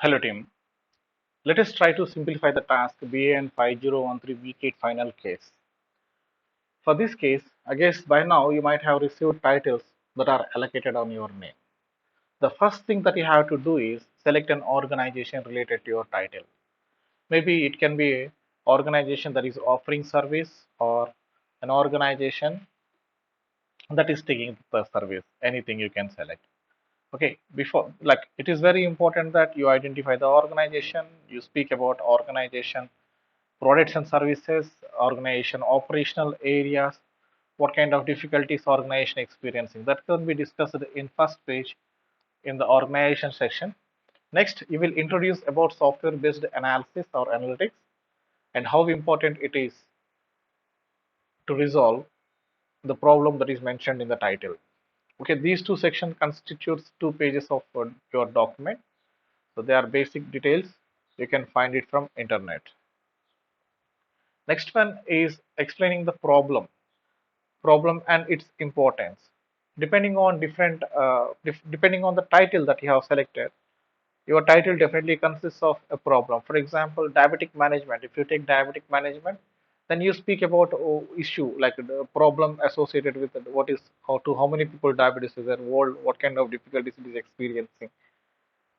Hello team. Let us try to simplify the task BAN5013W8A final case. For this case, I guess by now you might have received titles that are allocated on your name. The first thing that you have to do is select an organization related to your title. Maybe it can be an organization that is offering service or an organization that is taking the service. Anything you can select. Okay, before like it is very important that you identify the organization, you speak about organization products and services, organization operational areas, what kind of difficulties organization experiencing. That can be discussed in first page in the organization section. Next, you will introduce about software based analysis or analytics and how important it is to resolve the problem that is mentioned in the title. Okay, these two sections constitutes 2 pages of your document. So they are basic details. You can find it from internet. Next one is explaining the problem and its importance. Depending on depending on the title that you have selected, your title definitely consists of a problem. For example, diabetic management. If you take diabetic management, then you speak about issue like the problem associated with it, what is how many people diabetes is involved, what kind of difficulties it is experiencing,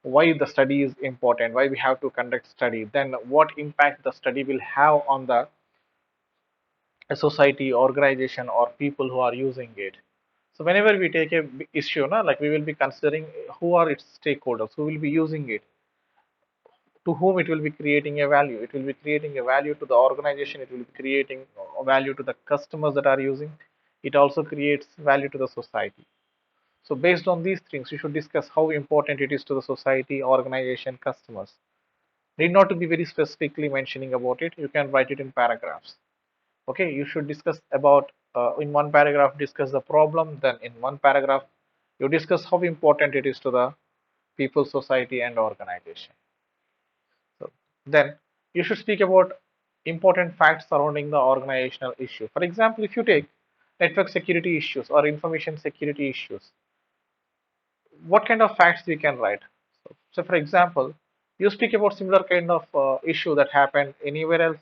why the study is important, why we have to conduct study, then what impact the study will have on the a society, organization, or people who are using it. So whenever we take a issue, na, like we will be considering who are its stakeholders, who will be using it, to whom it will be creating a value. It will be creating a value to the organization. It will be creating a value to the customers that are using. It also creates value to the society. So based on these things, you should discuss how important it is to the society, organization, customers. Need not to be very specifically mentioning about it. You can write it in paragraphs. Okay, you should discuss about in one paragraph discuss the problem, then in one paragraph you discuss how important it is to the people, society, and organization. So then you should speak about important facts surrounding the organizational issue. For example, if you take network security issues or information security issues, what kind of facts we can write? So for example, you speak about similar kind of issue that happened anywhere else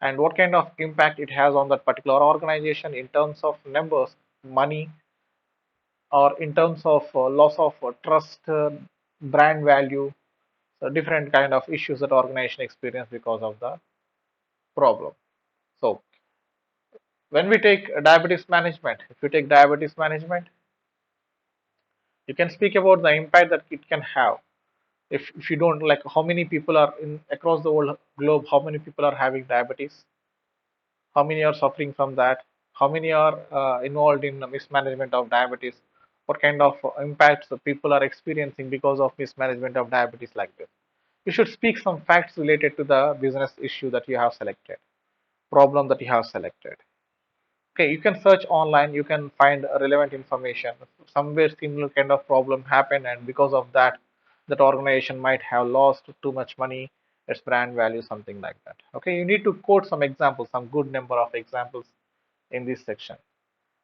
and what kind of impact it has on that particular organization in terms of numbers, money, or in terms of loss of trust, brand value, so different kind of issues that organization experience because of the problem. So when we take diabetes management, if you take diabetes management, you can speak about the impact that it can have. If you don't like how many people are in across the world globe, how many people are having diabetes, how many are suffering from that, how many are involved in mismanagement of diabetes, what kind of impacts the people are experiencing because of mismanagement of diabetes, like this. You should speak some facts related to the business issue that you have selected, problem that you have selected. Okay, you can search online, you can find relevant information. Somewhere similar kind of problem happened, and because of that, that organization might have lost too much money, its brand value, something like that. Okay, you need to quote some examples, some good number of examples in this section.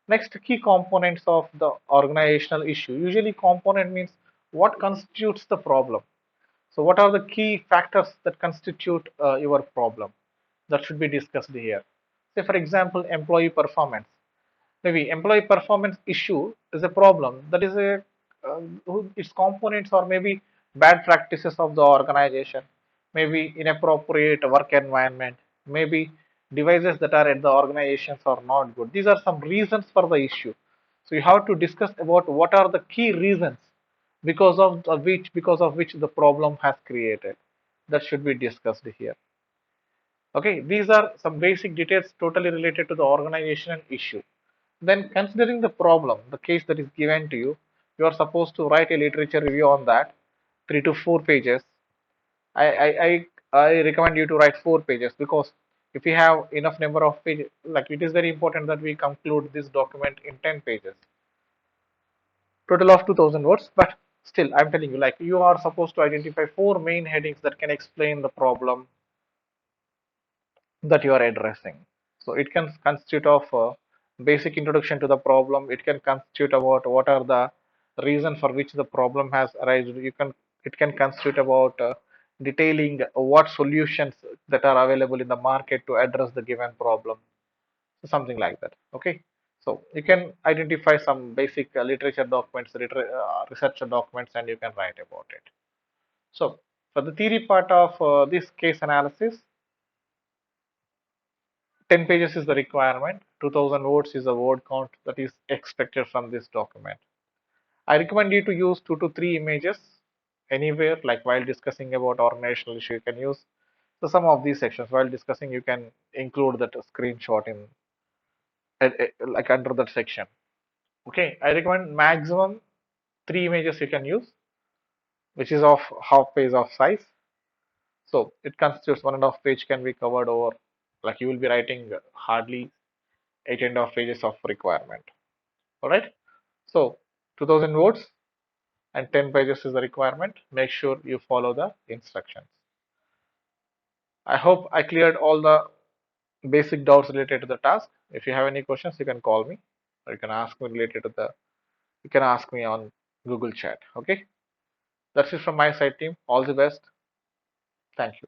Next, key components of the organizational issue. Usually, component means what constitutes the problem. So, what are the key factors that constitute your problem? That should be discussed here. Say, for example, employee performance. Maybe employee performance issue is a problem that is a its components or maybe bad practices of the organization, maybe inappropriate work environment, maybe devices that are at the organizations are not good. These are some reasons for the issue. So you have to discuss about what are the key reasons because of which the problem has created. That should be discussed here. Okay, these are some basic details totally related to the organizational issue. Then, considering the problem, the case that is given to you, you are supposed to write a literature review on that, 3 to 4 pages. I, I, I recommend you to write 4 pages because if you have enough number of pages, like it is very important that we conclude this document in 10 pages, total of 2000 words. But still, I'm telling you, like you are supposed to identify 4 main headings that can explain the problem that you are addressing. So it can constitute of basic introduction to the problem. It can constitute about what are the reason for which the problem has arisen. It can constitute about detailing what solutions that are available in the market to address the given problem, something like that. Okay, so you can identify some basic literature documents, research documents, and you can write about it. So for the theory part of this case analysis, 10 pages is the requirement. 2000 words is the word count that is expected from this document. I recommend you to use 2 to 3 images anywhere, like while discussing about organizational issue, you can use. So some of these sections while discussing, you can include that screenshot in like under that section. Okay, I recommend maximum 3 images you can use, which is of half page of size. So it constitutes 1.5 page can be covered over, like you will be writing hardly 8.5 pages of requirement. All right. So 2000 words and 10 pages is the requirement. Make sure you follow the instructions. I hope I cleared all the basic doubts related to the task. If you have any questions, you can call me or you can ask me related to the, you can ask me on Google Chat. Okay. That's it from my side, team. All the best. Thank you.